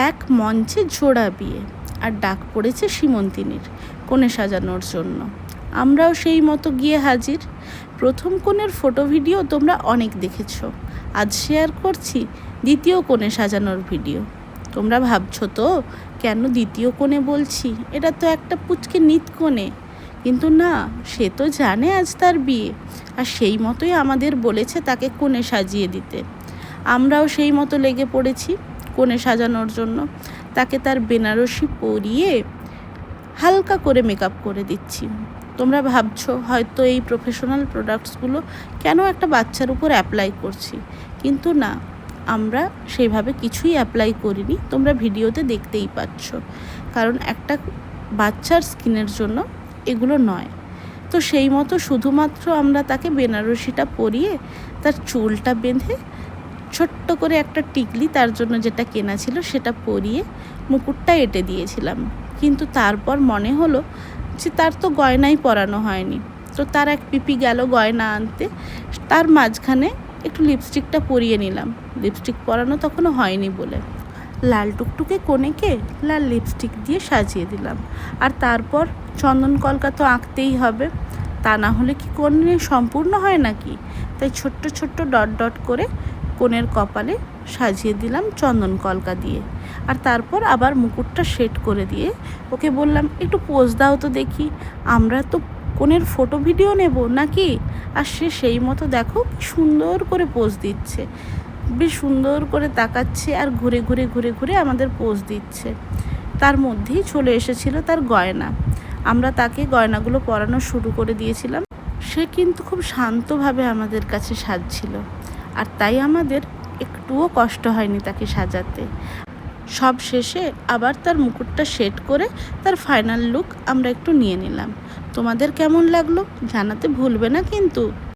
এক মঞ্চে জোড়া বিয়ে, আর ডাক পড়েছে সীমন্তিনীর কনে সাজানোর জন্য। আমরাও সেই মতো গিয়ে হাজির। প্রথম কনের ফটো ভিডিও তোমরা অনেক দেখেছো, আজ শেয়ার করছি দ্বিতীয় কনে সাজানোর ভিডিও। তোমরা ভাবছো তো কেন দ্বিতীয় কনে বলছি, এটা তো একটা পুচকে নিত কনে। কিন্তু না, সে তো জানে আজ তার বিয়ে, আর সেই মতোই আমাদের বলেছে তাকে কনে সাজিয়ে দিতে। আমরাও সেই মতো লেগে পড়েছি কনে সাজানোর জন্য। তাকে তার বেনারসি পরিয়ে হালকা করে মেকআপ করে দিচ্ছি। তোমরা ভাবছো হয়তো এই প্রফেশনাল প্রোডাক্টসগুলো কেন একটা বাচ্চার উপর অ্যাপ্লাই করছি, কিন্তু না, আমরা সেইভাবে কিছুই অ্যাপ্লাই করিনি। তোমরা ভিডিওতে দেখতেই পাচ্ছ, কারণ একটা বাচ্চার স্কিনের জন্য এগুলো নয়। তো সেই মতো শুধুমাত্র আমরা তাকে বেনারসিটা পরিয়ে তার চুলটা বেঁধে ছোট্ট করে একটা টিকলি তার জন্য যেটা কেনা ছিল সেটা পরিয়ে মুকুটটা এঁটে দিয়েছিলাম। কিন্তু তারপর মনে হলো যে তার তো গয়নাই পরানো হয়নি, তো তার এক পিপি গেল গয়না আনতে। তার মাঝখানে একটু লিপস্টিকটা পরিয়ে নিলাম, লিপস্টিক পরানো তখনও হয়নি বলে। লাল টুকটুকে কনেকে লাল লিপস্টিক দিয়ে সাজিয়ে দিলাম। আর তারপর চন্দন কলকা তো আঁকতেই হবে, তা না হলে কি কনে সম্পূর্ণ হয় নাকি। তাই ছোট্ট ছোট্ট ডট ডট করে কনের কপালে সাজিয়ে দিলাম চন্দন কলকা দিয়ে। আর তারপর আবার মুকুটটা সেট করে দিয়ে ওকে বললাম একটু পোজ দাও তো দেখি, আমরা তো কনের ফটো ভিডিও নেব নাকি। আর সে সেই মতো দেখো সুন্দর করে পোজ দিচ্ছে, বেশ সুন্দর করে তাকাচ্ছে আর ঘুরে ঘুরে ঘুরে ঘুরে আমাদের পোজ দিচ্ছে। তার মধ্যেই চলে এসেছিল তার গয়না। আমরা তাকে গয়নাগুলো পরানো শুরু করে দিয়েছিলাম। সে কিন্তু খুব শান্তভাবে আমাদের কাছে সাজছিল, আর তাই আমাদের একটুও কষ্ট হয়নি তাকে সাজাতে। সব শেষে আবার তার মুকুটটা সেট করে তার ফাইনাল লুক আমরা একটু নিয়ে নিলাম। তোমাদের কেমন লাগলো জানাতে ভুলবে না কিন্তু।